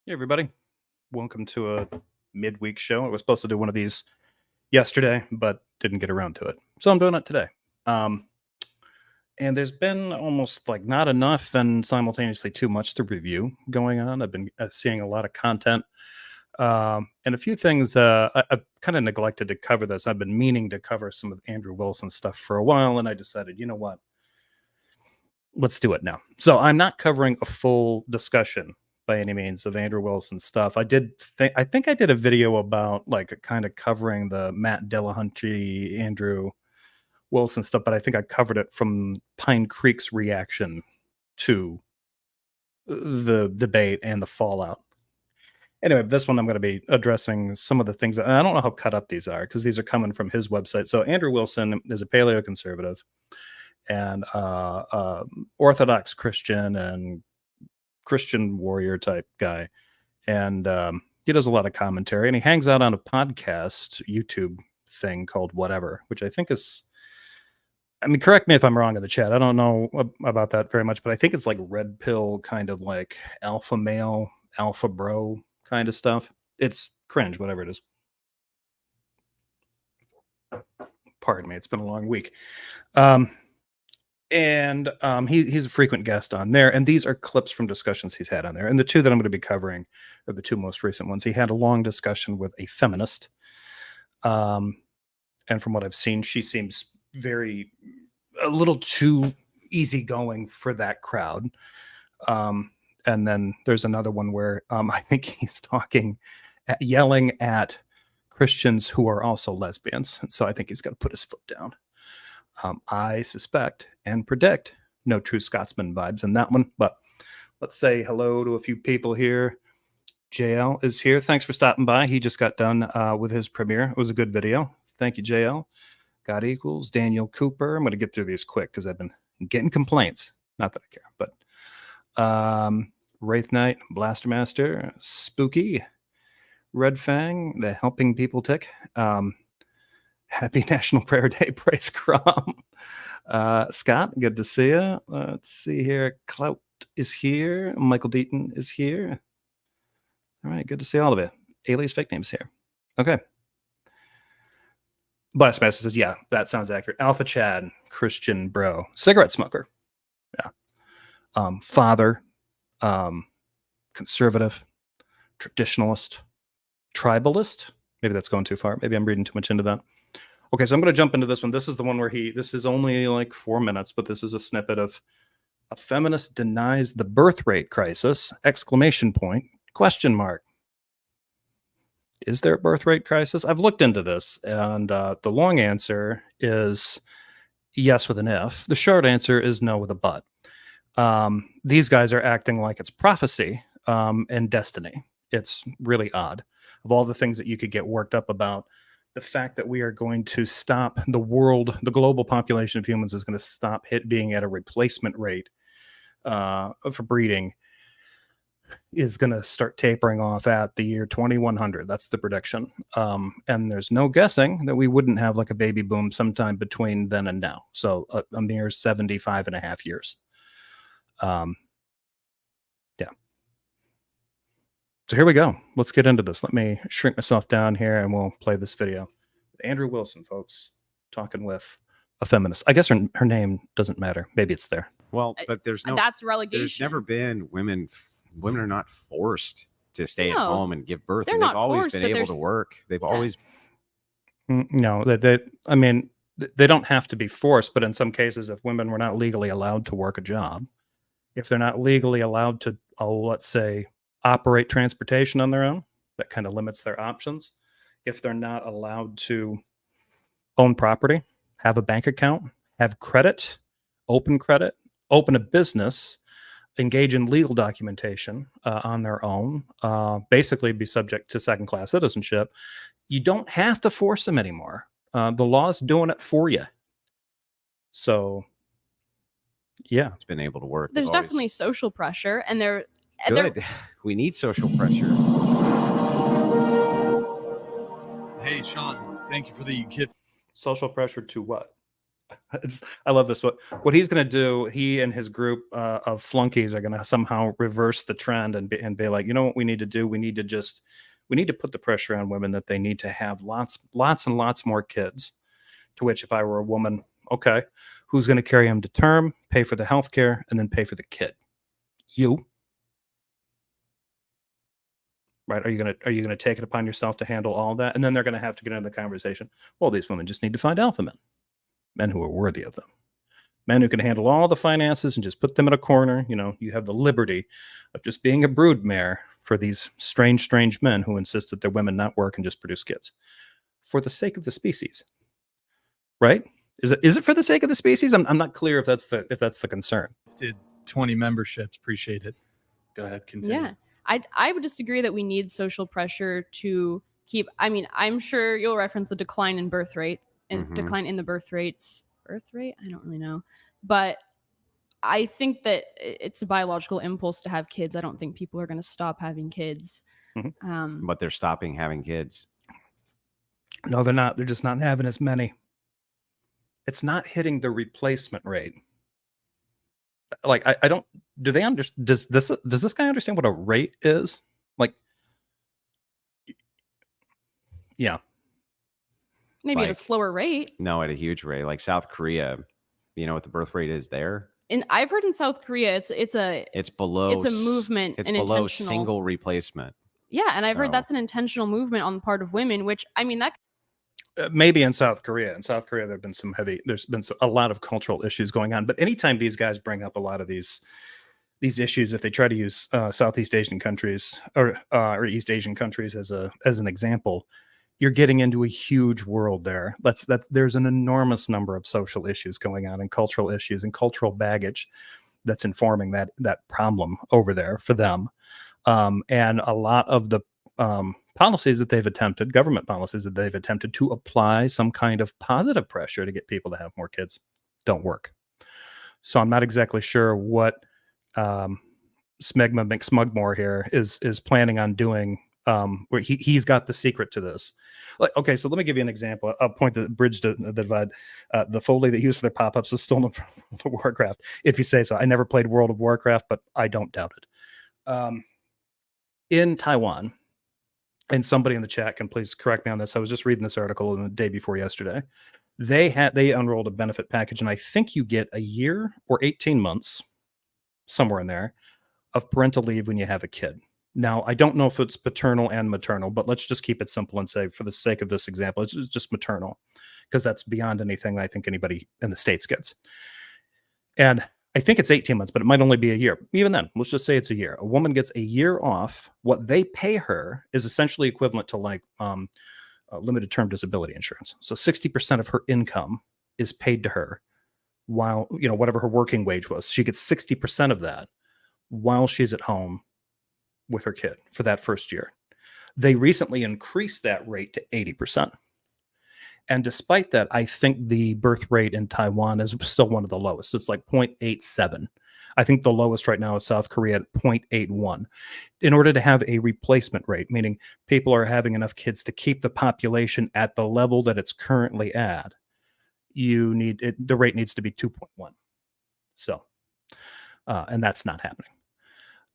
Hey, everybody. Welcome to a midweek show. I was supposed to do one of these yesterday, but didn't get around to it. So I'm doing it today. Um, and there's been almost like not enough and simultaneously too much to review going on. I've been seeing a lot of content and a few things I've kind of neglected to cover this. I've been meaning to cover some of Andrew Wilson's stuff for a while, and I decided, you know what? Let's do it now. So I'm not covering a full discussion by any means of Andrew Wilson's stuff. I think I did a video about like kind of covering the Matt Dillahunty, Andrew Wilson stuff, but I think I covered it from Pine Creek's reaction to the debate and the fallout. Anyway, this one I'm going to be addressing some of the things that I don't know how cut up these are because these are coming from his website. So Andrew Wilson is a paleoconservative and Orthodox Christian and Christian warrior type guy. And he does a lot of commentary and he hangs out on a podcast, YouTube thing called Whatever, which I think is, I mean, correct me if I'm wrong in the chat. I don't know about that very much, but I think it's like red pill kind of like alpha male, alpha bro kind of stuff. It's cringe, whatever it is. Pardon me. It's been a long week. He's a frequent guest on there, and these are clips from discussions he's had on there. And the two that I'm going to be covering are the two most recent ones. He had a long discussion with a feminist, and from what I've seen, she seems a little too easygoing for that crowd. And then there's another one where I think he's yelling at Christians who are also lesbians. And so I think he's got to put his foot down. I suspect and predict no true Scotsman vibes in that one, but let's say hello to a few people here. JL is here. Thanks for stopping by. He just got done with his premiere. It was a good video. Thank you, JL. God equals Daniel Cooper. I'm going to get through these quick because I've been getting complaints. Not that I care, but Wraith Knight, Blaster Master, Spooky, Red Fang, the Helping People Tick. Happy National Prayer Day. Praise Crom. Scott, good to see you. Let's see here. Clout is here. Michael Deaton is here. All right, good to see all of you. Ailey's fake name's here. Okay. Blast Master says, yeah, that sounds accurate. Alpha Chad, Christian bro, cigarette smoker. Yeah. Father, conservative, traditionalist, tribalist. Maybe that's going too far. Maybe I'm reading too much into that. Okay, so I'm going to jump into this one. This is the one where this is only like 4 minutes, but this is a snippet of a feminist denies the birth rate crisis, ! Question mark. Is there a birth rate crisis? I've looked into this, and the long answer is yes with an if. The short answer is no with a but. These guys are acting like it's prophecy and destiny. It's really odd. Of all the things that you could get worked up about, the fact that we are going to stop the global population of humans is going to stop being at a replacement rate for breeding is going to start tapering off at the year 2100. That's the prediction. And there's no guessing that we wouldn't have like a baby boom sometime between then and now. So a mere 75 and a half years. Yeah. So here we go. Let's get into this. Let me shrink myself down here and we'll play this video. Andrew Wilson, folks, talking with a feminist. I guess her name doesn't matter. Maybe it's there. Well, but that's relegation. There's never been women are not forced to stay at home and give birth. They've always been able to work. They've always. No, I mean, they don't have to be forced, but in some cases, if women were not legally allowed to work a job, if they're not legally allowed to, let's say, operate transportation on their own, that kind of limits their options. If they're not allowed to own property, have a bank account, have credit, open a business, engage in legal documentation on their own, basically be subject to second-class citizenship, you don't have to force them anymore. The law's doing it for you. So, yeah. It's been able to work. There's definitely social pressure, and they're... Good. We need social pressure. Hey, Sean, thank you for the gift. Social pressure to what? I love this. What he's going to do, he and his group of flunkies are going to somehow reverse the trend and be like, you know what we need to do? We need to put the pressure on women that they need to have lots and lots more kids. To which, if I were a woman, okay, who's going to carry them to term, pay for the health care, and then pay for the kid? You. Right? Are you gonna take it upon yourself to handle all that? And then they're going to have to get into the conversation. Well, these women just need to find alpha men who are worthy of them, men who can handle all the finances and just put them in a corner. You have the liberty of just being a broodmare for these strange men who insist that their women not work and just produce kids for the sake of the species. Right? Is it for the sake of the species? I'm not clear if that's the concern. Did 20 memberships? Appreciate it. Go ahead, continue. Yeah. I would disagree that we need social pressure to keep. I mean, I'm sure you'll reference a decline in birth rate and decline in the birth rate. I don't really know, but I think that it's a biological impulse to have kids. I don't think people are going to stop having kids. But they're stopping having kids. No, they're not. They're just not having as many. It's not hitting the replacement rate. Like, I don't. Do they understand? Does this guy understand what a rate is? Like, yeah, maybe at a slower rate. No, at a huge rate. Like South Korea, you know what the birth rate is there? And I've heard in South Korea, it's below. It's a movement. It's below single replacement. Yeah, and I've heard that's an intentional movement on the part of women, which I mean that. Maybe in South Korea. In South Korea, there's been a lot of cultural issues going on. But anytime these guys bring up a lot of these issues, if they try to use Southeast Asian countries or East Asian countries as an example, you're getting into a huge world there. There's an enormous number of social issues going on and cultural issues and cultural baggage that's informing that problem over there for them. And a lot of the policies that they've attempted, government policies that they've attempted to apply some kind of positive pressure to get people to have more kids, don't work. So I'm not exactly sure what Smegma McSmugmore here is planning on doing. Where he's got the secret to this. Okay, so let me give you an example. I'll point the bridge to the divide. The Foley they use for their pop-ups is stolen from World of Warcraft. If you say so. I never played World of Warcraft, but I don't doubt it. In Taiwan, and somebody in the chat can please correct me on this. I was just reading this article the day before yesterday. They unrolled a benefit package, and I think you get a year or 18 months, somewhere in there, of parental leave when you have a kid. Now, I don't know if it's paternal and maternal, but let's just keep it simple and say, for the sake of this example, it's just maternal, because that's beyond anything I think anybody in the States gets. And I think it's 18 months, but it might only be a year. Even then, let's just say it's a year. A woman gets a year off. What they pay her is essentially equivalent to like limited term disability insurance. So 60% of her income is paid to her while, whatever her working wage was. She gets 60% of that while she's at home with her kid for that first year. They recently increased that rate to 80%. And despite that, I think the birth rate in Taiwan is still one of the lowest. It's like 0.87. I think the lowest right now is South Korea at 0.81. In order to have a replacement rate, meaning people are having enough kids to keep the population at the level that it's currently at, the rate needs to be 2.1. So, and that's not happening.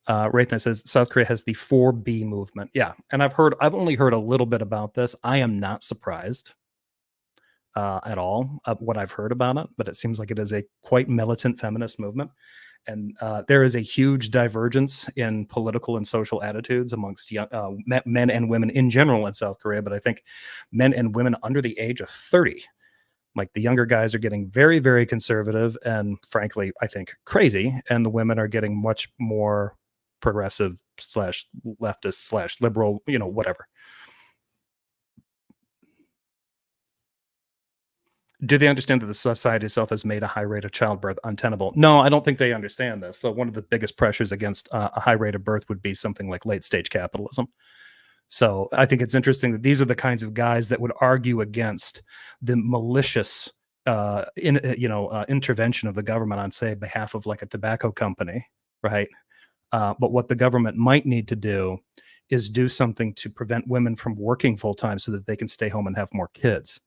Raythan says South Korea has the 4B movement. Yeah, and I've only heard a little bit about this. I am not surprised at all of what I've heard about it, but it seems like it is a quite militant feminist movement. And there is a huge divergence in political and social attitudes amongst men and women in general in South Korea. But I think men and women under the age of 30, like the younger guys, are getting very, very conservative and frankly, I think crazy. And the women are getting much more progressive / leftist / liberal, whatever. Do they understand that the society itself has made a high rate of childbirth untenable? No, I don't think they understand this. So one of the biggest pressures against a high rate of birth would be something like late stage capitalism. So I think it's interesting that these are the kinds of guys that would argue against the malicious intervention of the government on, say, behalf of like a tobacco company, right? But what the government might need to do is do something to prevent women from working full time so that they can stay home and have more kids.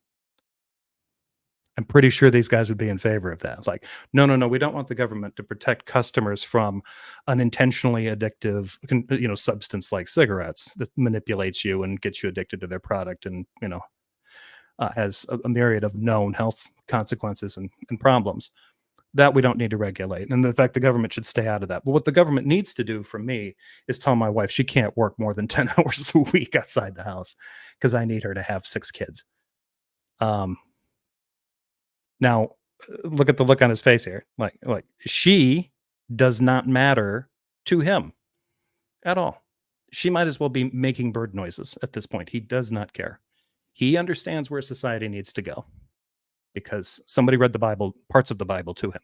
I'm pretty sure these guys would be in favor of that. Like, no, we don't want the government to protect customers from an intentionally addictive, substance like cigarettes that manipulates you and gets you addicted to their product, and has a myriad of known health consequences and problems. That we don't need to regulate. And in fact, the government should stay out of that. But what the government needs to do for me is tell my wife she can't work more than 10 hours a week outside the house because I need her to have 6 kids. Now, look at the look on his face here. Like she does not matter to him at all. She might as well be making bird noises at this point. He does not care. He understands where society needs to go because somebody read the Bible, parts of the Bible to him,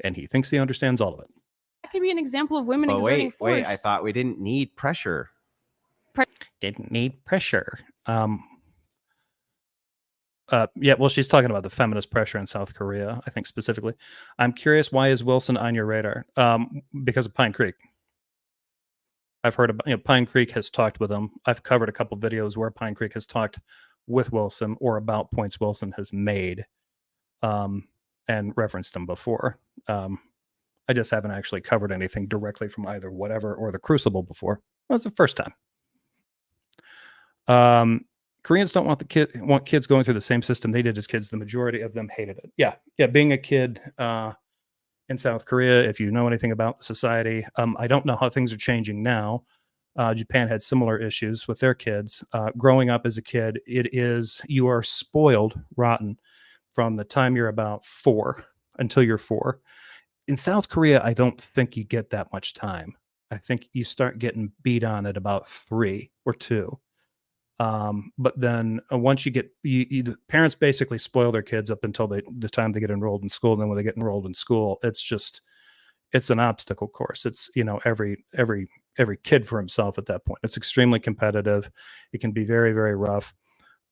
and he thinks he understands all of it. That could be an example of women exerting force. Wait, I thought we didn't need pressure. Didn't need pressure. Yeah, well, she's talking about the feminist pressure in South Korea, I think specifically. I'm curious, why is Wilson on your radar? Because of Pine Creek. I've heard about, Pine Creek has talked with him. I've covered a couple videos where Pine Creek has talked with Wilson or about points Wilson has made, and referenced them before. I just haven't actually covered anything directly from either whatever or the Crucible before. That's the first time. Koreans don't want kids going through the same system they did as kids. The majority of them hated it. Yeah. Being a kid in South Korea, if you know anything about society, I don't know how things are changing now. Japan had similar issues with their kids. Growing up as a kid, you are spoiled rotten from the time you're about 4 until you're 4. In South Korea, I don't think you get that much time. I think you start getting beat on at about 3 or 2. But then once you get, the parents basically spoil their kids up until the time they get enrolled in school. And then when they get enrolled in school, it's an obstacle course. It's, every kid for himself at that point. It's extremely competitive. It can be very, very rough.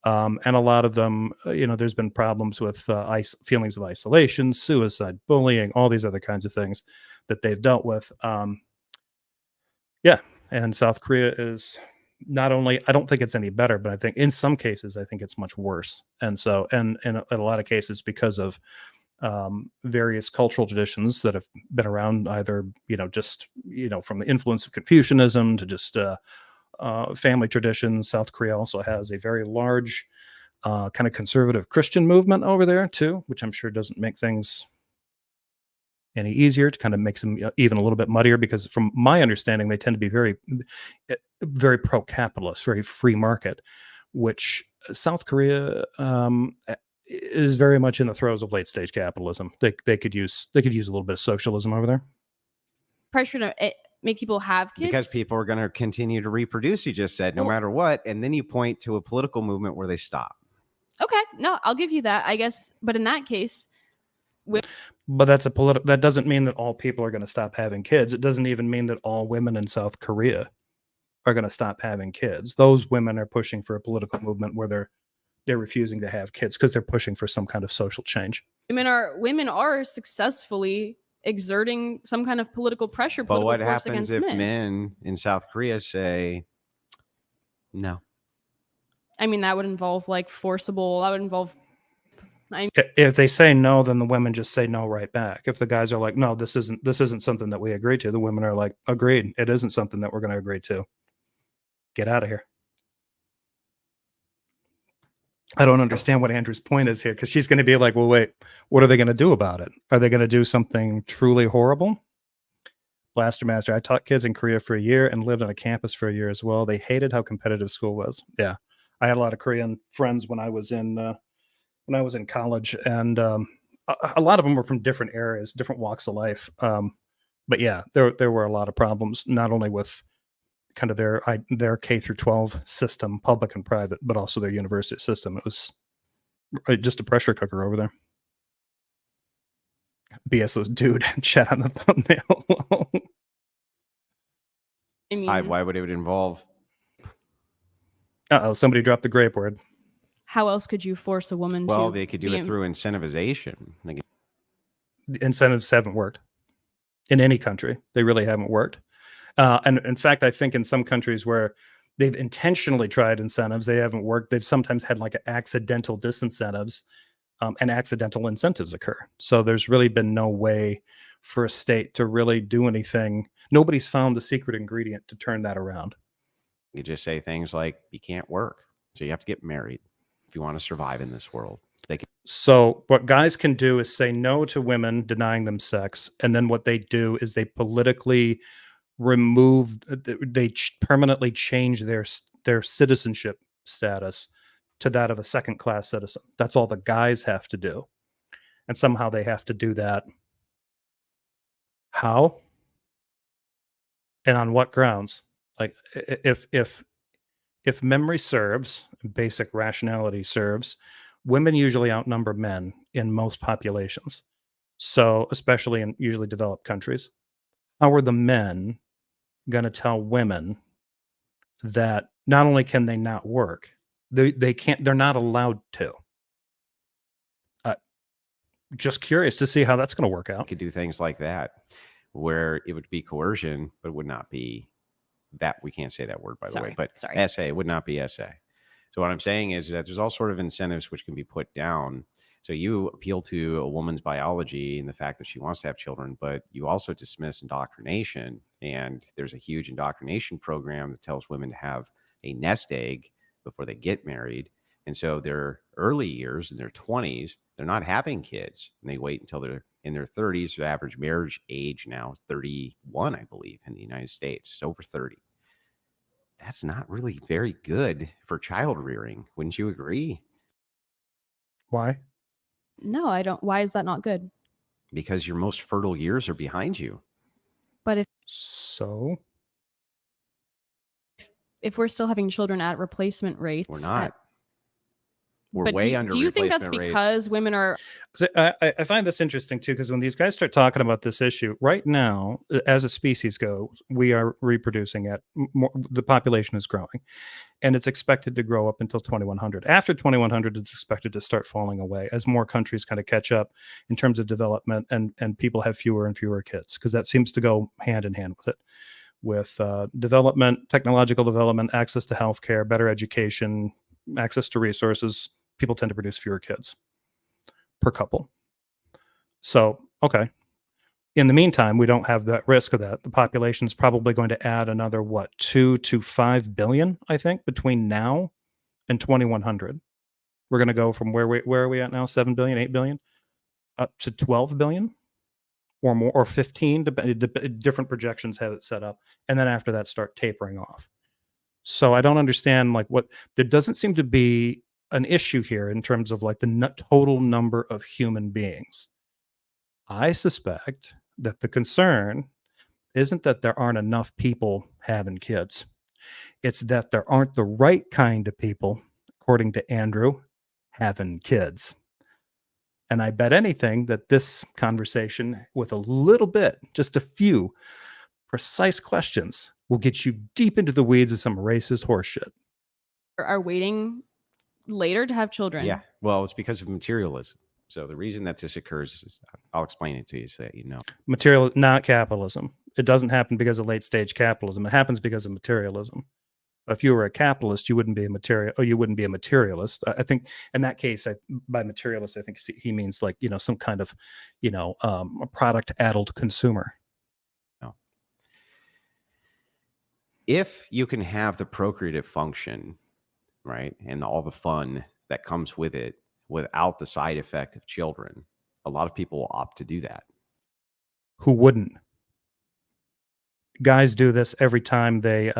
And a lot of them, there's been problems with feelings of isolation, suicide, bullying, all these other kinds of things that they've dealt with. And South Korea is not only, I don't think it's any better, but I think in some cases, I think it's much worse. And so, and in a lot of cases, because of various cultural traditions that have been around, either, just, from the influence of Confucianism to just family traditions. South Korea also has a very large kind of conservative Christian movement over there too, which I'm sure doesn't make things any easier. To kind of makes them even a little bit muddier, because from my understanding, they tend to be very, very pro-capitalist, very free market, which South Korea is very much in the throes of late stage capitalism. They could use a little bit of socialism over there. Pressure to make people have kids, because people are going to continue to reproduce. You just said no matter what, and then you point to a political movement where they stop. Okay, no, I'll give you that, I guess. But in that case, but that doesn't mean that all people are going to stop having kids. It doesn't even mean that all women in South Korea are going to stop having kids. Those women are pushing for a political movement where they're refusing to have kids because they're pushing for some kind of social change. Women are successfully exerting some kind of political pressure. But what happens if men in South Korea say no? I mean, that would involve if they say no, then the women just say no right back. If the guys are like, no, this isn't something that we agree to, the women are like, agreed, it isn't something that we're going to agree to. Get out of here. I don't understand what Andrew's point is here, because she's going to be like, well, wait, what are they going to do about it? Are they going to do something truly horrible? Blaster Master, I taught kids in Korea for a year and lived on a campus for a year as well. They hated how competitive school was. Yeah. I had a lot of Korean friends when I was in college, and a lot of them were from different areas, different walks of life. But yeah, there were a lot of problems, not only with kind of their K through 12 system, public and private, but also their university system. It was just a pressure cooker over there. BSO's dude chat on the thumbnail. I mean, why would it involve? Somebody dropped the grape word. How else could you force a woman to? Well, they could do it through incentivization. The incentives haven't worked in any country. They really haven't worked. And in fact, I think in some countries where they've intentionally tried incentives, they haven't worked. They've sometimes had like accidental disincentives and accidental incentives occur. So there's really been no way for a state to really do anything. Nobody's found the secret ingredient to turn that around. You just say things like, you can't work, so you have to get married if you want to survive in this world. So what guys can do is say no to women, denying them sex, and then what they do is they politically remove, they permanently change their citizenship status to that of a second-class citizen. That's all the guys have to do, and somehow they have to do that. How? And on what grounds? Like, if memory serves, basic rationality serves, women usually outnumber men in most populations. So, especially in usually developed countries, how are the men going to tell women that not only can they not work, they can't, they're not allowed to? Just curious to see how that's going to work out. You could do things like that, where it would be coercion, but it would not be that. We can't say that word, by the way, but essay, it would not be essay. So what I'm saying is that there's all sort of incentives which can be put down. So you appeal to a woman's biology and the fact that she wants to have children, but you also dismiss indoctrination. And there's a huge indoctrination program that tells women to have a nest egg before they get married. And so their early years, in their 20s, they're not having kids. And they wait until they're in their 30s. The average marriage age now is 31, I believe, in the United States. It's over 30. That's not really very good for child rearing. Wouldn't you agree? Why? No, I don't. Why is that not good? Because your most fertile years are behind you. But if we're still having children at replacement rates, we're not. We're way under. Do you think that's because women are? I find this interesting too, because when these guys start talking about this issue, right now, as a species go, we are reproducing at more, the population is growing, and it's expected to grow up until 2100. After 2100, it's expected to start falling away as more countries kind of catch up in terms of development, and people have fewer and fewer kids, because that seems to go hand in hand with it. With development, technological development, access to healthcare, better education, access to resources, people tend to produce fewer kids per couple. So, okay. In the meantime, we don't have that risk of that. The population is probably going to add another, 2 to 5 billion, I think, between now and 2100. We're going to go from where are we at now? 7 billion, 8 billion, up to 12 billion or more, or 15. Different projections have it set up. And then after that, start tapering off. So I don't understand, like, there doesn't seem to be an issue here in terms of like the total number of human beings. I suspect that the concern isn't that there aren't enough people having kids. It's that there aren't the right kind of people, according to Andrew, having kids. And I bet anything that this conversation, with a little bit, just a few precise questions, will get you deep into the weeds of some racist horseshit. Are waiting later to have children. Yeah, well, it's because of materialism. So the reason that this occurs is, I'll explain it to you so that you know. Material, not capitalism. It doesn't happen because of late stage capitalism. It happens because of materialism. If you were a capitalist, you wouldn't be a materialist. I think in that case, by materialist, I think he means like, some kind of, a product-addled consumer. No. If you can have the procreative function, right, and all the fun that comes with it without the side effect of children, a lot of people will opt to do that. Who wouldn't? Guys do this every time they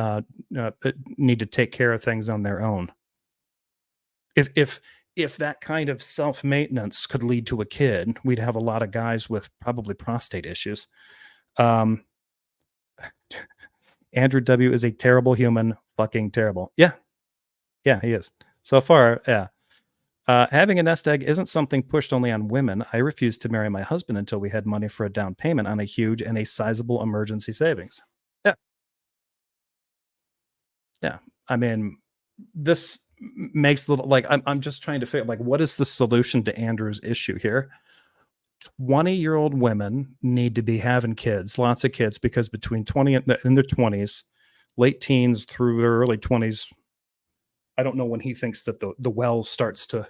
need to take care of things on their own. If that kind of self-maintenance could lead to a kid, we'd have a lot of guys with probably prostate issues. Andrew W. is a terrible human, fucking terrible. Yeah, he is. So far, yeah. Having a nest egg isn't something pushed only on women. I refused to marry my husband until we had money for a down payment on a huge and a sizable emergency savings. Yeah. I mean, this makes little, like, I'm just trying to figure, like, what is the solution to Andrew's issue here? 20-year-old women need to be having kids, lots of kids, because between 20 and in their 20s, late teens through their early 20s, I don't know when he thinks that the well starts to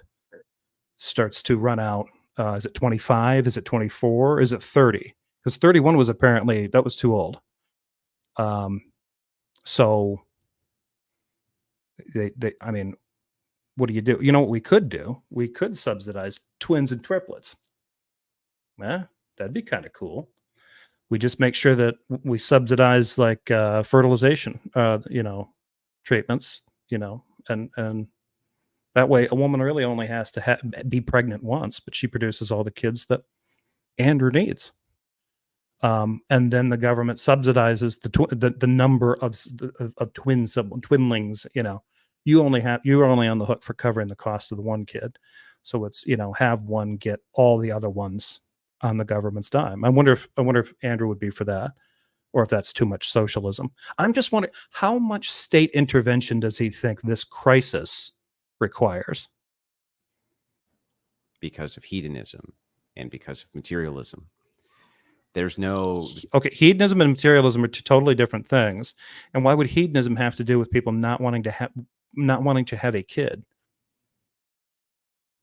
starts to run out. Is it 25? Is it 24? Is it 30? Because 31 was apparently, that was too old. So I mean, what do? You know what we could do? We could subsidize twins and triplets. That'd be kind of cool. We just make sure that we subsidize like fertilization, treatments, and that way a woman really only has to be pregnant once, but she produces all the kids that Andrew needs. And then the government subsidizes the number of twinlings. You're only on the hook for covering the cost of the one kid. So it's, have one get all the other ones on the government's dime. I wonder if Andrew would be for that, or if that's too much socialism. I'm just wondering, how much state intervention does he think this crisis requires? Because of hedonism and because of materialism. There's no... Okay, hedonism and materialism are two totally different things. And why would hedonism have to do with people not wanting to have a kid?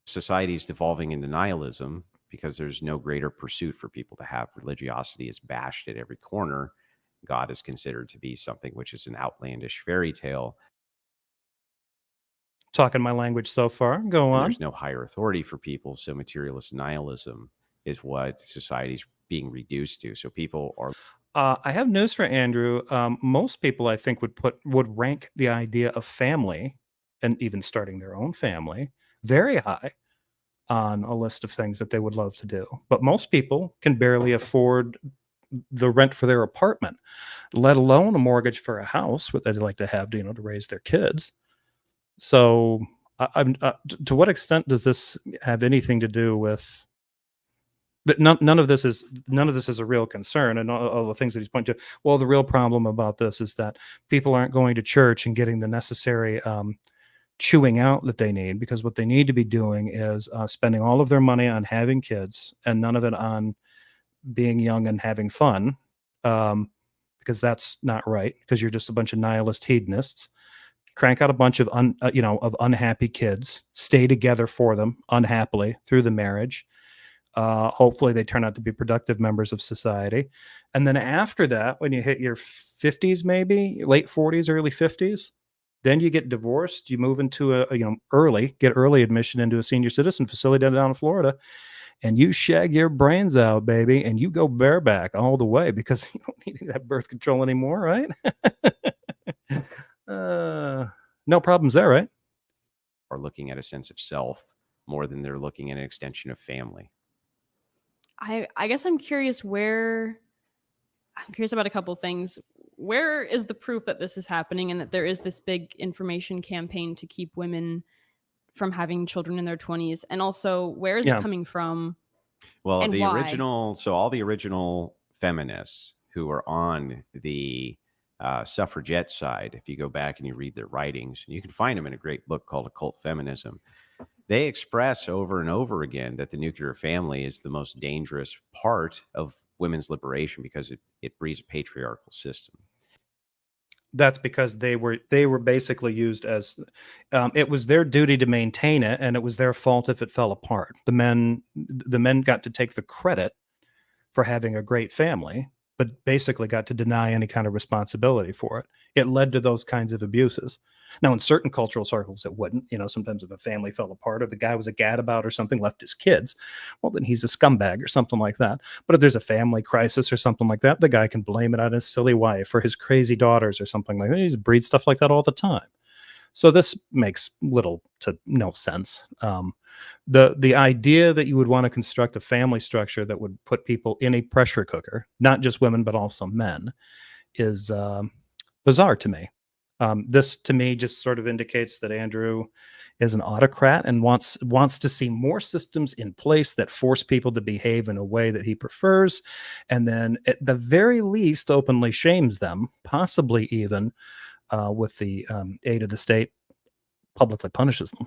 Society's devolving into nihilism because there's no greater pursuit for people to have. Religiosity is bashed at every corner. God is considered to be something which is an outlandish fairy tale. Talking my language so far. Go on. There's no higher authority for people, so materialist nihilism is what society's being reduced to. So people are... I have news for Andrew. Most people, I think, would rank the idea of family, and even starting their own family, very high on a list of things that they would love to do. But most people can barely afford the rent for their apartment, let alone a mortgage for a house, what they'd like to have, to raise their kids. So, to what extent does this have anything to do with? None of this is a real concern, and all the things that he's pointing to. Well, the real problem about this is that people aren't going to church and getting the necessary chewing out that they need, because what they need to be doing is spending all of their money on having kids and none of it on being young and having fun, because that's not right, because you're just a bunch of nihilist hedonists. Crank out a bunch of unhappy kids, stay together for them unhappily through the marriage. Hopefully they turn out to be productive members of society. And then after that, when you hit your 50s, maybe late 40s, early 50s, then you get divorced. You move into get early admission into a senior citizen facility down in Florida, and you shag your brains out, baby, and you go bareback all the way, because you don't need that birth control anymore, right? No problems there, right? Are looking at a sense of self more than they're looking at an extension of family. I guess I'm curious about a couple things. Where is the proof that this is happening and that there is this big information campaign to keep women from having children in their 20s? And also, where is it coming from? Well, and why? all the original feminists who were on the suffragette side, if you go back and you read their writings, you can find them in a great book called Occult Feminism. They express over and over again that the nuclear family is the most dangerous part of women's liberation because it breeds a patriarchal system. That's because they were basically used as it was their duty to maintain it, and it was their fault if it fell apart. The men got to take the credit for having a great family, but basically got to deny any kind of responsibility for it. It led to those kinds of abuses. Now, in certain cultural circles, it wouldn't. Sometimes if a family fell apart, or the guy was a gadabout or something, left his kids, well, then he's a scumbag or something like that. But if there's a family crisis or something like that, the guy can blame it on his silly wife or his crazy daughters or something like that. He breeds stuff like that all the time. So this makes little to no sense. The idea that you would want to construct a family structure that would put people in a pressure cooker, not just women, but also men, is bizarre to me. This, to me, just sort of indicates that Andrew is an autocrat and wants to see more systems in place that force people to behave in a way that he prefers, and then at the very least openly shames them, possibly even with the aid of the state, publicly punishes them.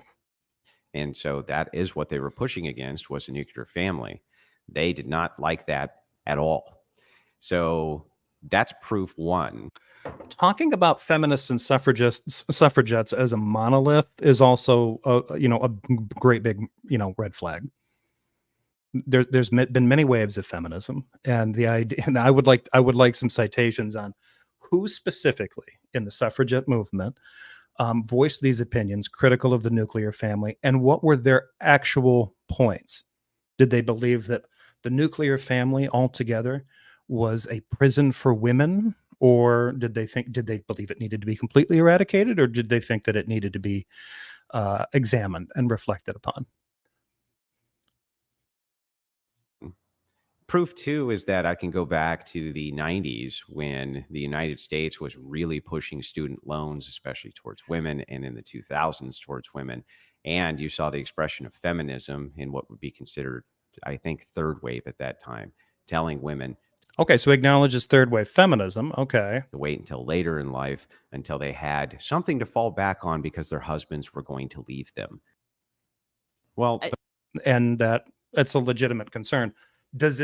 And so that is what they were pushing against, was a nuclear family. They did not like that at all. So That's proof one. Talking about feminists and suffragettes as a monolith is also a great big red flag. There's been many waves of feminism, and the idea, and I would like some citations on who specifically in the suffragette movement voiced these opinions critical of the nuclear family, and what were their actual points. Did they believe that the nuclear family altogether was a prison for women, or did they believe it needed to be completely eradicated, or did they think that it needed to be examined and reflected upon? Proof two is that I can go back to the 90s when the United States was really pushing student loans, especially towards women, and in the 2000s towards women. And you saw the expression of feminism in what would be considered, I think, third wave at that time, telling women. Okay, so acknowledges third wave feminism. Okay. To wait until later in life until they had something to fall back on because their husbands were going to leave them. Well, and that's a legitimate concern. Does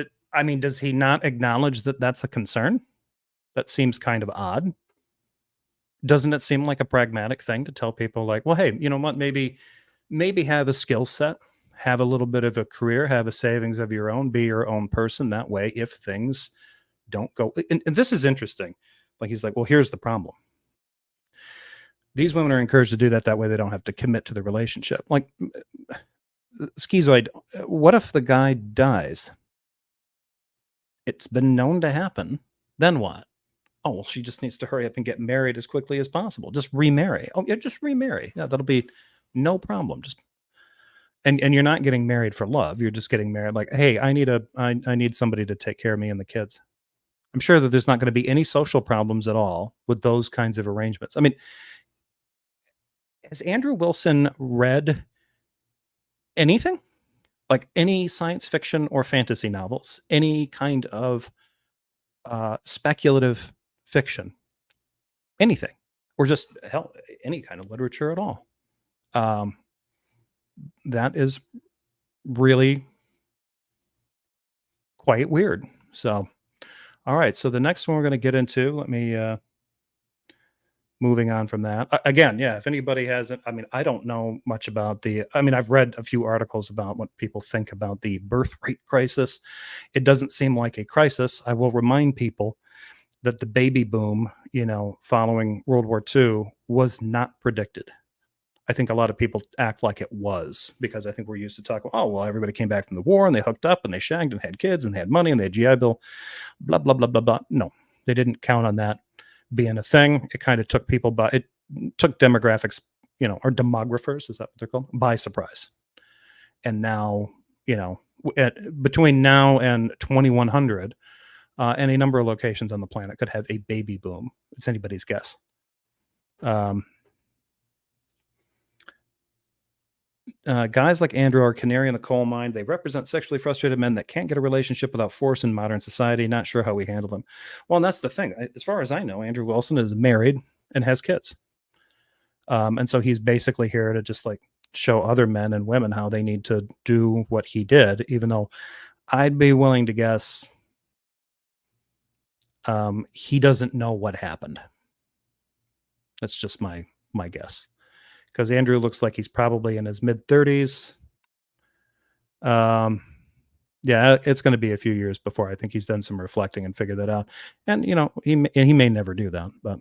he not acknowledge that that's a concern? That seems kind of odd. Doesn't it seem like a pragmatic thing to tell people like, well, hey, you know what, maybe have a skill set, have a little bit of a career, have a savings of your own, be your own person. That way, if things don't go, and this is interesting. Like, he's like, well, here's the problem. These women are encouraged to do that way they don't have to commit to the relationship. Like, schizoid, what if the guy dies? It's been known to happen. Then what? Oh, well, she just needs to hurry up and get married as quickly as possible. Just remarry. Oh, yeah, just remarry. Yeah, that'll be no problem. Just and you're not getting married for love. You're just getting married like, hey, I need somebody to take care of me and the kids. I'm sure that there's not going to be any social problems at all with those kinds of arrangements. I mean, has Andrew Wilson read anything? Like any science fiction or fantasy novels, any kind of speculative fiction, anything, or just hell, any kind of literature at all. That is really quite weird. So, all right. So the next one we're going to get into, let me, moving on from that. Again, yeah, if anybody hasn't, I mean, I don't know much about I've read a few articles about what people think about the birth rate crisis. It doesn't seem like a crisis. I will remind people that the baby boom, following World War II was not predicted. I think a lot of people act like it was, because I think we're used to talking, oh, well, everybody came back from the war and they hooked up and they shagged and had kids and they had money and they had GI Bill, blah, blah, blah, blah, blah. No, they didn't count on that being a thing. It kind of took people it took demographics, or demographers, is that what they're called, by surprise. And now, between now and 2100, any number of locations on the planet could have a baby boom. It's anybody's guess. Guys like Andrew are canary in the coal mine. They represent sexually frustrated men that can't get a relationship without force in modern society. Not sure how we handle them. Well, and that's the thing. As far as I know, Andrew Wilson is married and has kids. And so he's basically here to just like show other men and women how they need to do what he did, even though I'd be willing to guess he doesn't know what happened. That's just my guess. Because Andrew looks like he's probably in his mid-30s. Yeah, it's going to be a few years before I think he's done some reflecting and figured that out. And, he may never do that. But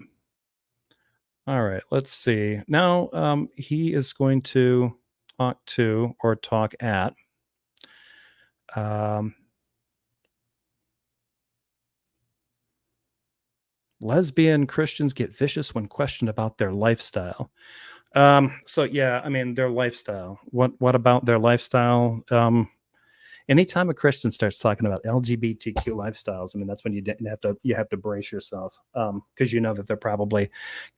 all right, let's see. Now he is going to talk at lesbian Christians get vicious when questioned about their lifestyle. So yeah, I mean, their lifestyle. What about their lifestyle? Anytime a Christian starts talking about LGBTQ lifestyles, I mean, that's when you have to brace yourself, because you know that they're probably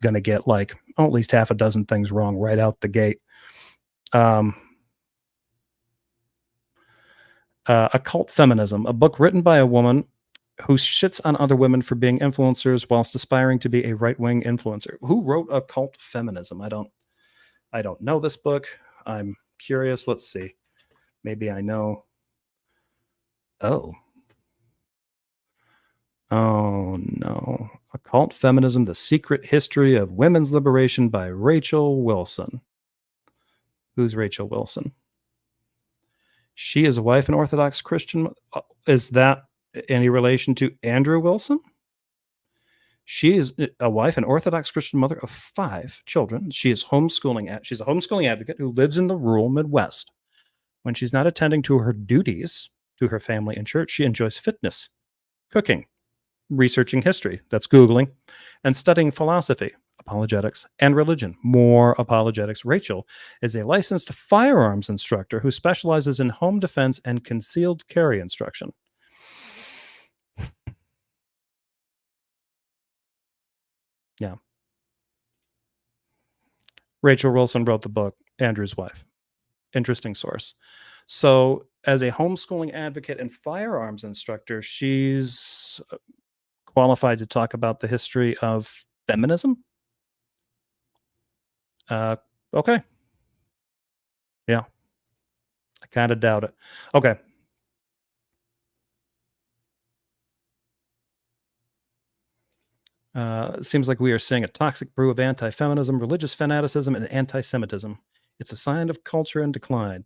going to get like at least half a dozen things wrong right out the gate. Occult Feminism, a book written by a woman who shits on other women for being influencers whilst aspiring to be a right-wing influencer. Who wrote Occult Feminism? I don't know this book. I'm curious. Let's see. Maybe I know. Oh. Oh no. Occult Feminism, The Secret History of Women's Liberation by Rachel Wilson. Who's Rachel Wilson? She is a wife and Orthodox Christian. Is that any relation to Andrew Wilson? She is a wife and Orthodox Christian mother of 5 children. She's a homeschooling advocate who lives in the rural Midwest. When she's not attending to her duties to her family and church, she enjoys fitness, cooking, researching history, that's Googling, and studying philosophy, apologetics, and religion. More apologetics. Rachel is a licensed firearms instructor who specializes in home defense and concealed carry instruction. Yeah. Rachel Wilson wrote the book, Andrew's Wife. Interesting source. So, as a homeschooling advocate and firearms instructor, she's qualified to talk about the history of feminism. Okay. Yeah. I kind of doubt it. Okay. It seems like we are seeing a toxic brew of anti-feminism, religious fanaticism, and anti-Semitism. It's a sign of culture in decline.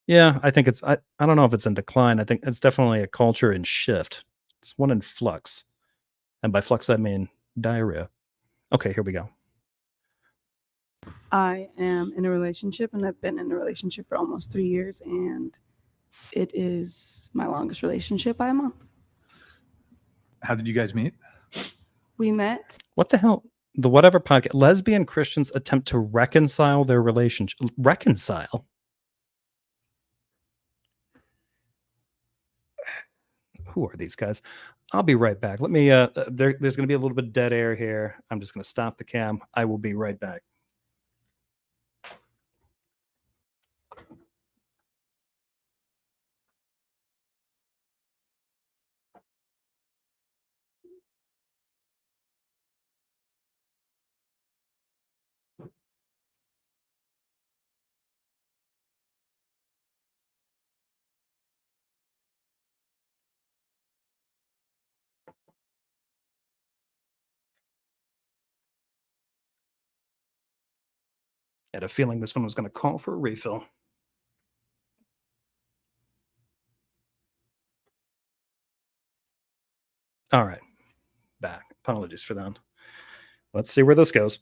Yeah, I think I don't know if it's in decline. I think it's definitely a culture in shift. It's one in flux. And by flux, I mean diarrhea. Okay, here we go. I am in a relationship, and I've been in a relationship for almost 3 years, and it is my longest relationship by a month. How did you guys meet? We met. What the hell? The whatever podcast. Lesbian Christians attempt to reconcile their relationship. Reconcile? Who are these guys? I'll be right back. Let me, there's going to be a little bit of dead air here. I'm just going to stop the cam. I will be right back. I had a feeling this one was going to call for a refill. All right. Back. Apologies for that. Let's see where this goes.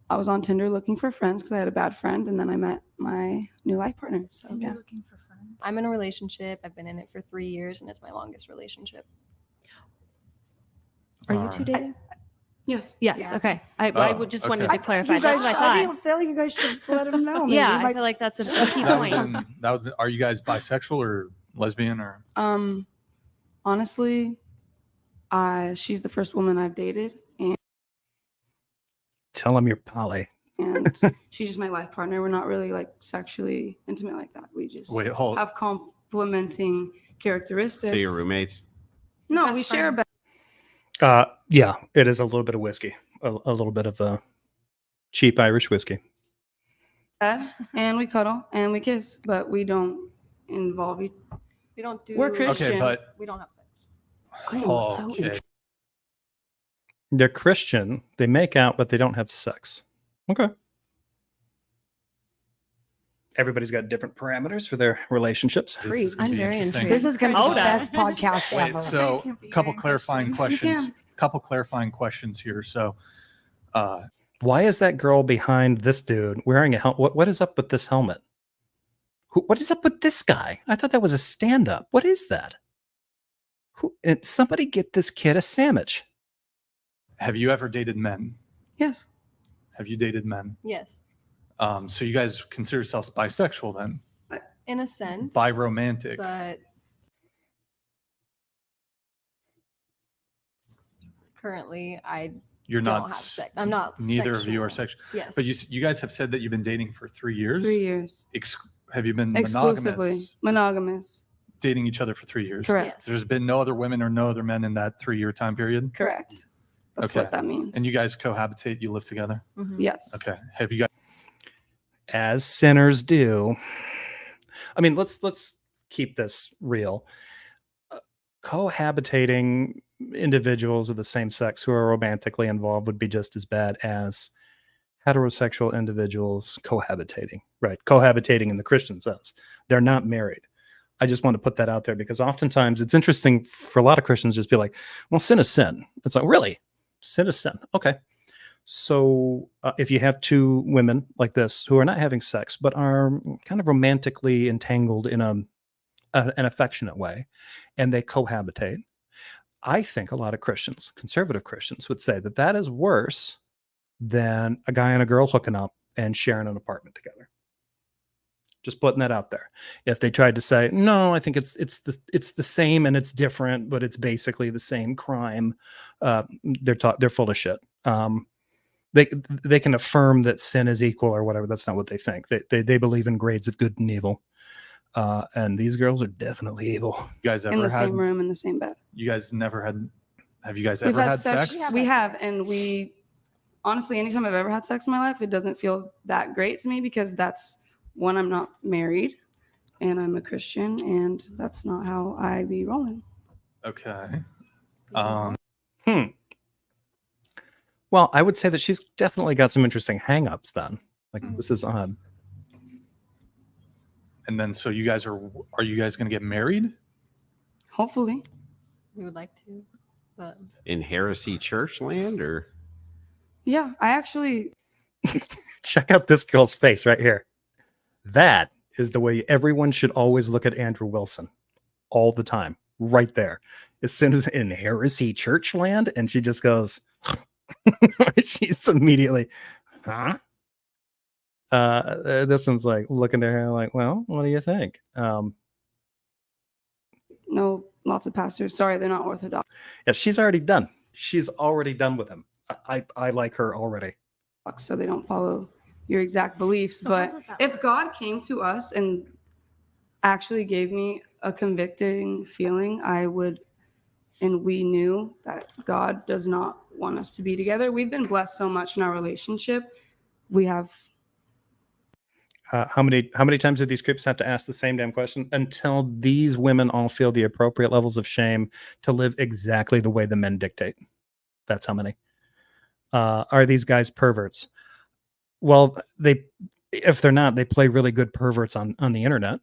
I was on Tinder looking for friends because I had a bad friend, and then I met my new life partner. So yeah. Looking for friends. I'm in a relationship. I've been in it for 3 years, and it's my longest relationship. Are you two dating? Yes. Yes. Yeah. Okay. I would just wanted to clarify. That's what I thought. feel like you guys should let him know. Yeah, I feel like that's a key point. Are you guys bisexual or lesbian or? Honestly, she's the first woman I've dated, and Tell him you're poly. she's just my life partner. We're not really like sexually intimate like that. We just have complementing characteristics. So you're roommates? No, we share a bed. Yeah, it is a little bit of whiskey, a little bit of cheap Irish whiskey. And we cuddle and we kiss, but we don't involve each. We don't do. We're Christian. Okay, but we don't have sex. okay. They're Christian. They make out, but they don't have sex. Okay. Everybody's got different parameters for their relationships. I'm very intrigued. This is going to be the Oda. best podcast Wait, ever. so Can't be couple very clarifying Christian. questions. Couple clarifying questions here. So, Why is that girl behind this dude wearing a helmet? What is up with this helmet? What is up with this guy? I thought that was a stand-up. What is that? Somebody get this kid a sandwich. have you ever dated men? Yes. Have you dated men? Yes, So you guys consider yourselves bisexual then? in a sense. Biromantic. But currently, You're don't not. have sex. I'm not. Neither of you are sexual. sexual. Yes. But you guys have said that you've been dating for 3 years. 3 years. Have you been Exclusively monogamous. dating each other for 3 years? Correct. Yes. There's been no other women or no other men in that 3-year time period? Correct. That's Okay. what that means. And you guys cohabitate, you live together? Mhm. Yes. Okay. Have you guys As sinners do. I mean, let's keep this real. Cohabitating individuals of the same sex who are romantically involved would be just as bad as heterosexual individuals cohabitating, right? Cohabitating in the Christian sense. They're not married. I just want to put that out there because oftentimes it's interesting for a lot of Christians just be like, well, sin is sin. It's like, really? Sin is sin. Okay. So if you have two women like this who are not having sex, but are kind of romantically entangled in an affectionate way, and they cohabitate, I think a lot of Christians, conservative Christians, would say that that is worse than a guy and a girl hooking up and sharing an apartment together. Just putting that out there. If they tried to say, no, I think it's the same and it's different, but it's basically the same crime, they're full of shit. They can affirm that sin is equal or whatever. That's not what they think. They believe in grades of good and evil. And these girls are definitely evil. You guys ever in the had, same room, in the same bed. You guys never had, have you guys We've ever had had sex? We have, and we, honestly, anytime I've ever had sex in my life, it doesn't feel that great to me because that's, one, I'm not married and I'm a Christian and that's not how I be rolling. Okay. Well, I would say that she's definitely got some interesting hang-ups then. Like, this is odd. And then, so you guys are you guys going to get married? Hopefully. We would like to, but In heresy church land, or? Yeah, I actually. Check out this girl's face right here. That is the way everyone should always look at Andrew Wilson all the time, right there. As soon as in heresy church land, and she just goes, she's immediately, huh? This one's like looking at her like, well, what do you think? No, lots of pastors. Sorry, they're not Orthodox. Yeah, she's already done. She's already done with him. I like her already. So they don't follow your exact beliefs. So but if God came to us and actually gave me a convicting feeling, I would, and we knew that God does not want us to be together. We've been blessed so much in our relationship. We have. How many times do these creeps have to ask the same damn question until these women all feel the appropriate levels of shame to live exactly the way the men dictate? That's how many. Are these guys perverts? Well, if they're not, they play really good perverts on the internet.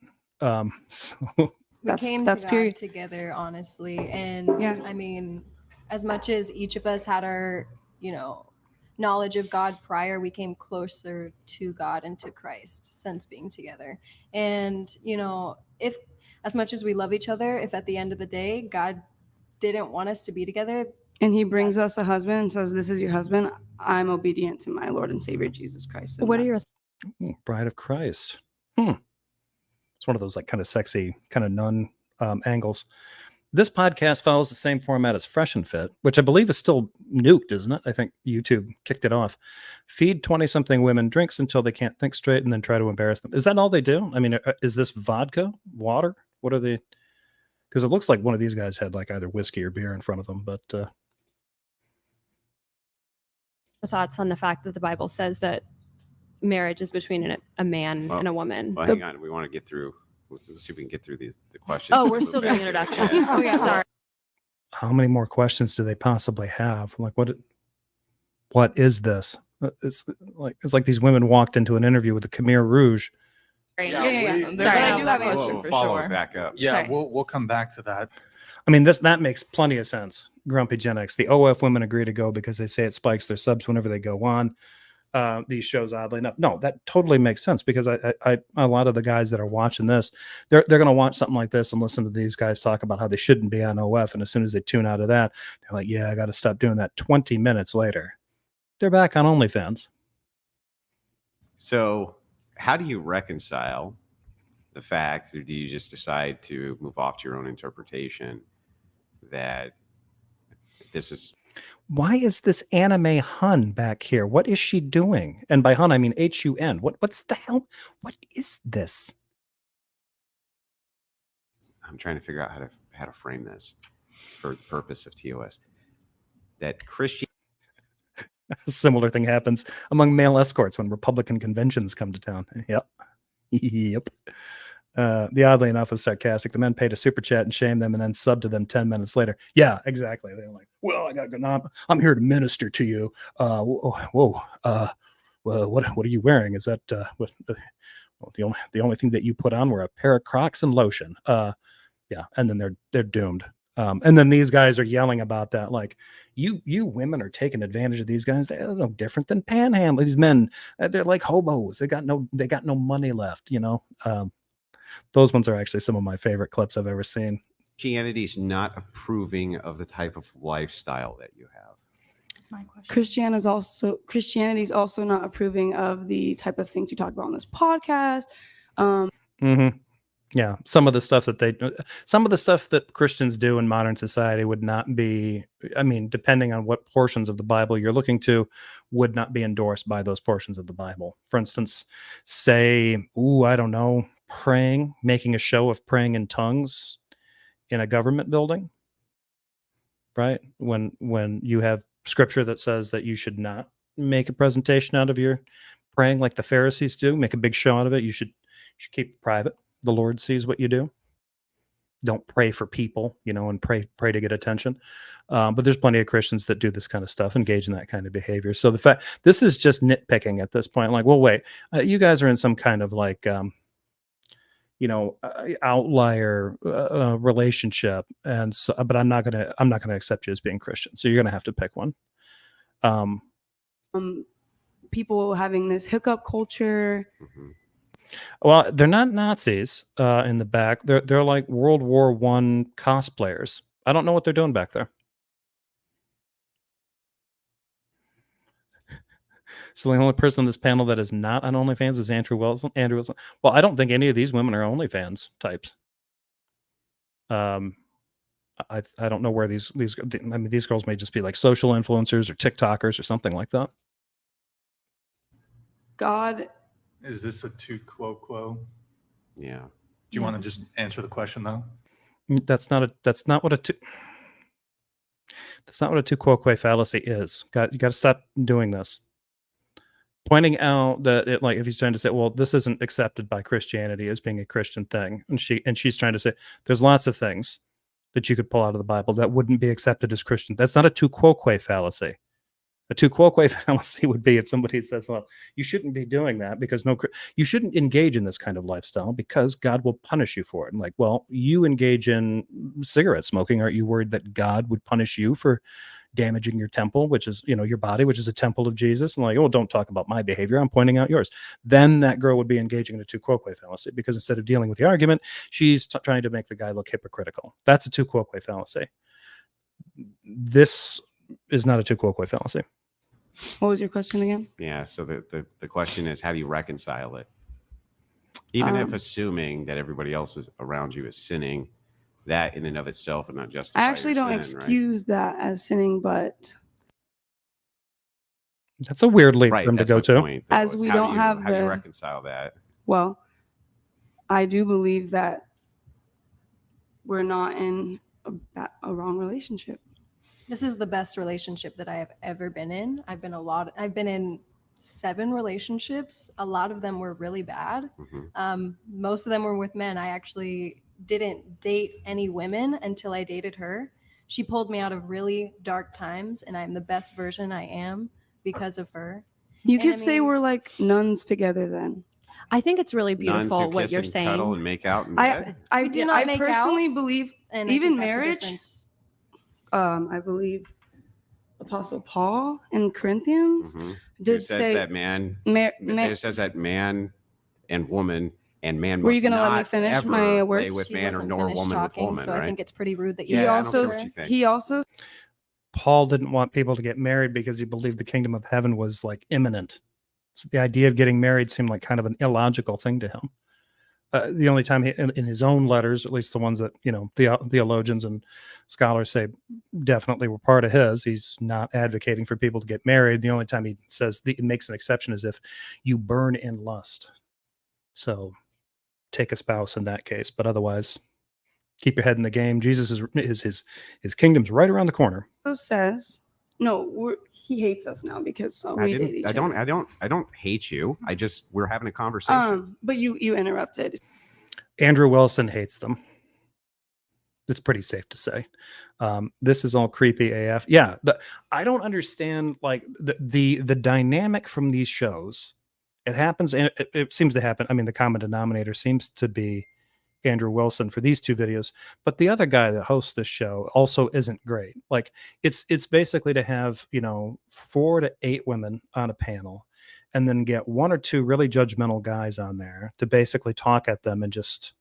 So we came that's to period. God together, honestly. And yeah. I mean, as much as each of us had our, knowledge of God prior, we came closer to God and to Christ since being together. And, if as much as we love each other, if at the end of the day, God didn't want us to be together, and he brings us a husband and says, this is your husband, I'm obedient to my Lord and Savior, Jesus Christ. And what are your Bride of Christ? It's one of those like kind of sexy, kind of nun angles. This podcast follows the same format as Fresh and Fit, which I believe is still nuked, isn't it? I think YouTube kicked it off. Feed 20-something women drinks until they can't think straight and then try to embarrass them. Is that all they do? I mean, is this vodka? Water? What are they? Because it looks like one of these guys had like either whiskey or beer in front of them, but... Thoughts on the fact that the Bible says that marriage is between a man and a woman. Well, hang on. We want to get through. Let's see if we can get through the questions. Oh, we're still doing introduction. Yeah. Oh, yeah, sorry. How many more questions do they possibly have? Like, what is this? It's like these women walked into an interview with the Khmer Rouge. Yeah. Sorry, But I do have an answer We'll for follow sure. it back up. Yeah, Sorry. we'll come back to that. I mean, that makes plenty of sense. Grumpy Gen X. The OF women agree to go because they say it spikes their subs whenever they go on these shows. Oddly enough, no, that totally makes sense because I a lot of the guys that are watching this, they're going to watch something like this and listen to these guys talk about how they shouldn't be on OF, and as soon as they tune out of that, they're like, "Yeah, I got to stop doing that." 20 minutes later, they're back on OnlyFans. So, how do you reconcile the fact, or do you just decide to move off to your own interpretation that this is... Why is this anime Hun back here? What is she doing? And by Hun, I mean HUN. What's the hell? What is this? I'm trying to figure out how to frame this for the purpose of TOS. That Christian... A similar thing happens among male escorts when Republican conventions come to town. Yep. Yep. The oddly enough was sarcastic. The men paid a super chat and shamed them and then subbed to them 10 minutes later. Yeah, exactly. They're like, well, I'm here to minister to you. Well, what are you wearing? Is that well, the only thing that you put on were a pair of Crocs and lotion. Yeah, and then they're doomed. And then these guys are yelling about that, like, you women are taking advantage of these guys. They're no different than panhandling. These men, they're like hobos. They got no money left. Those ones are actually some of my favorite clips I've ever seen. Christianity's not approving of the type of lifestyle that you have. That's my question. Christianity's also not approving of the type of things you talk about on this podcast. Yeah, some of the stuff that Christians do in modern society would not be, I mean, depending on what portions of the Bible you're looking to, would not be endorsed by those portions of the Bible. For instance, say, I don't know, making a show of praying in tongues in a government building, right? When you have scripture that says that you should not make a presentation out of your praying like the Pharisees do, make a big show out of it. You should keep it private. The Lord sees what you do. Don't pray for people, and pray to get attention. But there's plenty of Christians that do this kind of stuff, engage in that kind of behavior. So the fact, this is just nitpicking at this point. Like, well, wait, you guys are in some kind of like, outlier relationship, and so, but I'm not gonna accept you as being Christian. So you're gonna have to pick one. People having this hookup culture. Mm-hmm. Well, they're not Nazis in the back. They're like World War I cosplayers. I don't know what they're doing back there. So the only person on this panel that is not on OnlyFans is Andrew Wilson. Well, I don't think any of these women are OnlyFans types. I don't know where these girls may just be like social influencers or TikTokers or something like that. God. Is this a tu quo? Yeah. Do you want to just answer the question though? That's not what a tu quoque fallacy is. You got to stop doing this. Pointing out that it, like, if he's trying to say, well, this isn't accepted by Christianity as being a Christian thing, and she's trying to say there's lots of things that you could pull out of the Bible that wouldn't be accepted as Christian. That's not a tu quoque fallacy. A tu quoque fallacy would be if somebody says, well, you shouldn't be doing that because you shouldn't engage in this kind of lifestyle because God will punish you for it. And like, well, you engage in cigarette smoking. Aren't you worried that God would punish you for damaging your temple, which is, your body, which is a temple of Jesus? And like, oh, don't talk about my behavior. I'm pointing out yours. Then that girl would be engaging in a tu quoque fallacy because instead of dealing with the argument, she's trying to make the guy look hypocritical. That's a tu quoque fallacy. This is not a tu quoque fallacy. What was your question again? Yeah, so the question is, how do you reconcile it? Even if assuming that everybody else is around you is sinning, that in and of itself would not justify. I actually don't excuse that as sinning, but that's a weird leap for him to go to. Point, as we don't have how do you reconcile that? Well, I do believe that we're not in a wrong relationship. This is the best relationship that I have ever been in. I've been in 7 relationships. A lot of them were really bad. Mm-hmm. Most of them were with men. I actually didn't date any women until I dated her. She pulled me out of really dark times, and I'm the best version I am because of her. You could say we're like nuns together then. I think it's really beautiful what you're saying. Cuddle and make out in bed. I personally believe even marriage. I believe Apostle Paul in Corinthians did say that it says that man and woman and man. Were you going to let me finish my words? With man or nor woman with woman, so right? I think it's pretty rude that you. He also. Paul didn't want people to get married because he believed the kingdom of heaven was like imminent. So the idea of getting married seemed like kind of an illogical thing to him. The only time in his own letters, at least the ones that, theologians and scholars say definitely were part of he's not advocating for people to get married. The only time he says he makes an exception is if you burn in lust. So take a spouse in that case, but otherwise keep your head in the game. Jesus is his kingdom's right around the corner. Says, no, he hates us now because we date each other. I don't hate you. We're having a conversation. But you interrupted. Andrew Wilson hates them. It's pretty safe to say. This is all creepy AF. Yeah, I don't understand like the dynamic from these shows. It happens, and it seems to happen. I mean, the common denominator seems to be Andrew Wilson for these two videos, but the other guy that hosts this show also isn't great. Like it's basically to have 4 to 8 women on a panel, and then get 1 or 2 really judgmental guys on there to basically talk at them and just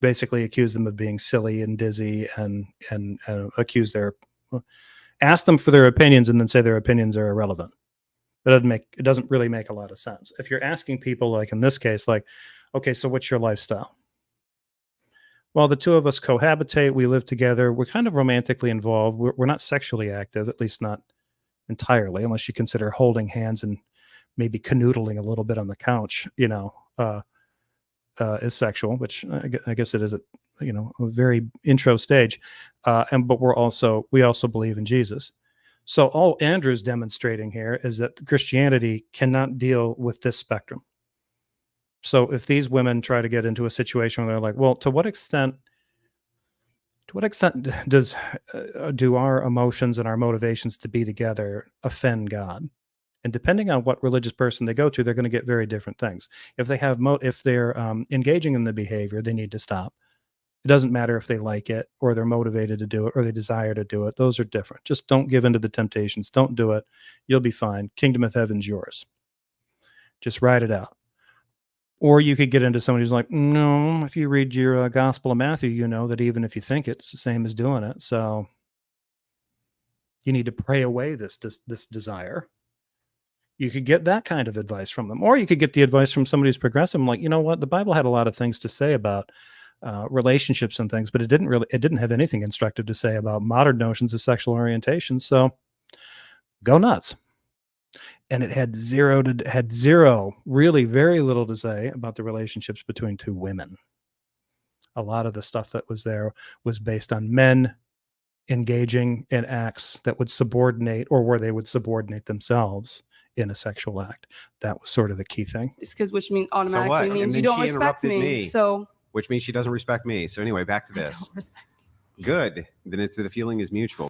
basically accuse them of being silly and dizzy and ask them for their opinions and then say their opinions are irrelevant. It doesn't really make a lot of sense. If you're asking people, like in this case, like, okay, so what's your lifestyle? Well, the two of us cohabitate, we live together, we're kind of romantically involved, we're not sexually active, at least not entirely, unless you consider holding hands and maybe canoodling a little bit on the couch, is sexual, which I guess it is a very intro stage, but we also believe in Jesus. So all Andrew's demonstrating here is that Christianity cannot deal with this spectrum. So if these women try to get into a situation where they're like, well, to what extent do our emotions and our motivations to be together offend God? And depending on what religious person they go to, they're going to get very different things. If they're engaging in the behavior, they need to stop. It doesn't matter if they like it or they're motivated to do it or they desire to do it. Those are different. Just don't give in to the temptations. Don't do it. You'll be fine. Kingdom of heaven's yours. Just ride it out. Or you could get into somebody who's like, no, if you read your Gospel of Matthew, you know that even if you think it's the same as doing it. So you need to pray away this desire. You could get that kind of advice from them. Or you could get the advice from somebody who's progressive. Like, you know what? The Bible had a lot of things to say about relationships and things, but it didn't have anything instructive to say about modern notions of sexual orientation. So go nuts. And it had zero, really very little to say about the relationships between two women. A lot of the stuff that was there was based on men engaging in acts that would subordinate, or where they would subordinate themselves in a sexual act. That was sort of the key thing. It's because which means automatically means you don't respect me. So which means she doesn't respect me. So anyway, back to this. I don't respect you. Good. Then the feeling is mutual.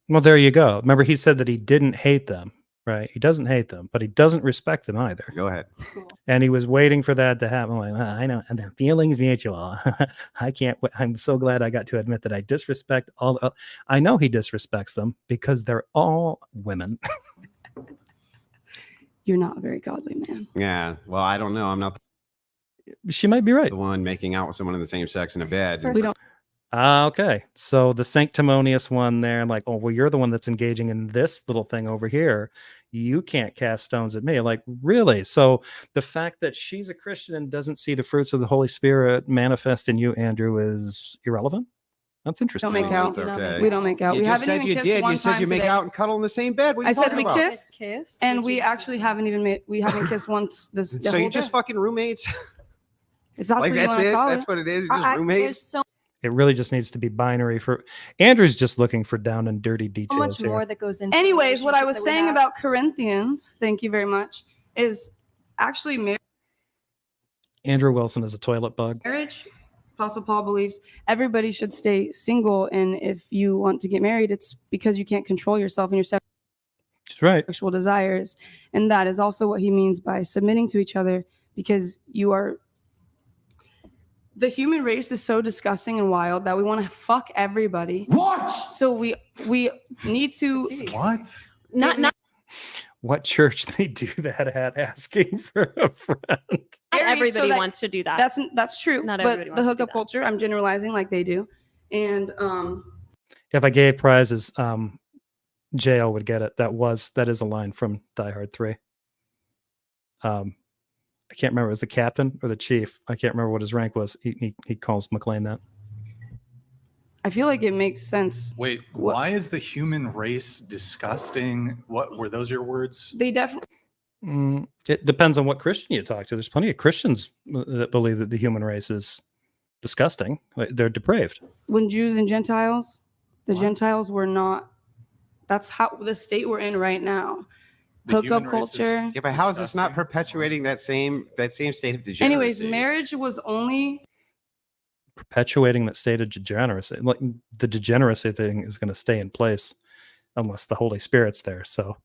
Well, there you go. Remember, he said that he didn't hate them, right? He doesn't hate them, but he doesn't respect them either. Go ahead. Cool. And he was waiting for that to happen. Like, I know, and the feeling's mutual. I'm so glad I got to admit that I disrespect all. I know he disrespects them because they're all women. you're not a very godly man. Yeah. Well, I don't know. I'm not She might be right. the one making out with someone of the same sex in a bed. We don't. Okay. So the sanctimonious one there, like, oh, well, you're the one that's engaging in this little thing over here. You can't cast stones at me. Like, really? So the fact that she's a Christian and doesn't see the fruits of the Holy Spirit manifest in you, Andrew, is irrelevant? That's interesting. Don't make out. Okay. We don't make out. You we just haven't said even you kissed did. one You said time you make today. out and cuddle in the same bed. What are I you said talking we about? kiss, and we actually haven't kissed once this. So whole you're just day. fucking roommates? If that's Like what you that's want to it? call That's it. what it is? Just I- roommates? There's so It really just needs to be binary for Andrew's just looking for down and dirty details much here. more that goes into. Anyways, what I was relationship that we saying have. about Corinthians, thank you very much, is actually Andrew Wilson is a toilet bug. marriage. Apostle Paul believes everybody should stay single, and if you want to get married, it's because you can't control yourself and your That's right. sexual desires, and that is also what he means by submitting to each other, because you are. The human race is so disgusting and wild that we want to fuck everybody. What? So we need to. What? Not What church they do that at, asking for a friend? everybody so that- wants to do that. That's true. Not But everybody the wants to do hookup that. culture, I'm generalizing like they do, and If I gave prizes, JL would get it. That is a line from Die Hard 3. I can't remember. It was the captain or the chief. I can't remember what his rank was. He calls McLean that. I feel like it makes sense. Wait, What- why is the human race disgusting? What were those your words? They definitely. It depends on what Christian you talk to. There's plenty of Christians that believe that the human race is disgusting. They're depraved. When Jews and Gentiles, the What? Gentiles were not. That's how the state we're in right now. The Hookup human race is culture. Yeah, but how is this not disgusting. perpetuating that same state of degeneracy? Anyways, marriage was only perpetuating that state of degeneracy. Like the degeneracy thing is going to stay in place unless the Holy Spirit's there. So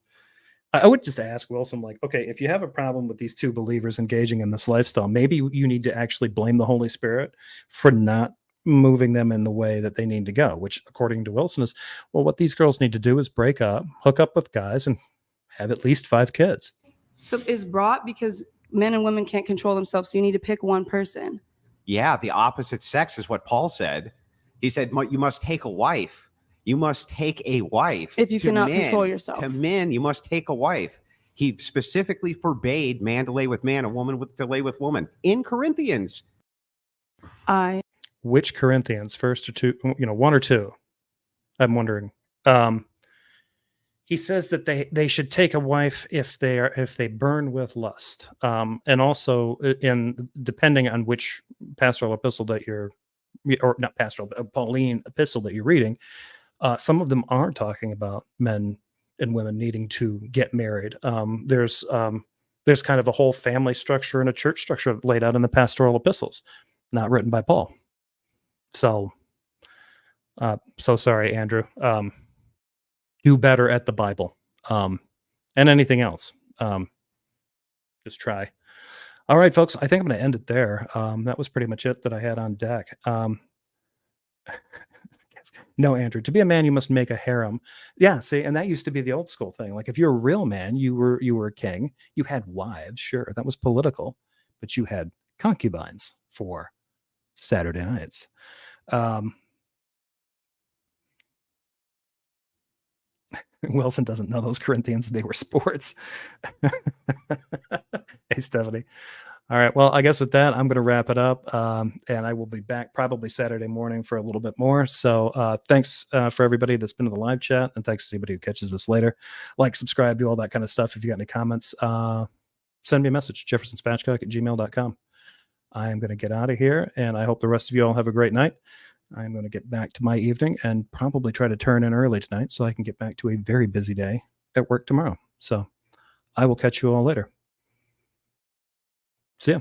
I would just ask Wilson, like, okay, if you have a problem with these two believers engaging in this lifestyle, maybe you need to actually blame the Holy Spirit for not moving them in the way that they need to go, which according to Wilson is, well, what these girls need to do is break up, hook up with guys, and have at least 5 kids. So is brought because men and women can't control themselves, so you need to pick one person. Yeah, the opposite sex is what Paul said. He said, you must take a wife. You must take a wife. If you cannot control yourself. To men, you must take a wife. He specifically forbade man to lay with man, a woman to lay with woman in Corinthians. Which Corinthians, first or two, 1 or 2? I'm wondering. He says that they should take a wife if they burn with lust, and also depending on which pastoral epistle that or not pastoral, but Pauline epistle that you're reading, some of them are talking about men and women needing to get married. There's kind of a whole family structure and a church structure laid out in the pastoral epistles, not written by Paul. So sorry, Andrew. Do better at the Bible, and anything else. Just try. All right, folks. I think I'm going to end it there. That was pretty much it that I had on deck. No, Andrew. To be a man, you must make a harem. Yeah, see, and that used to be the old school thing. Like if you're a real man, you were a king. You had wives, sure, that was political, but you had concubines for Saturday nights. Wilson doesn't know those Corinthians. They were sports. Hey, Stephanie. All right. Well, I guess with that, I'm going to wrap it up. And I will be back probably Saturday morning for a little bit more. So thanks for everybody that's been in the live chat. And thanks to anybody who catches this later. Like, subscribe, do all that kind of stuff. If you got any comments, send me a message, jeffersonspatchcock@gmail.com. I am going to get out of here. And I hope the rest of you all have a great night. I'm going to get back to my evening and probably try to turn in early tonight so I can get back to a very busy day at work tomorrow. So I will catch you all later. See ya.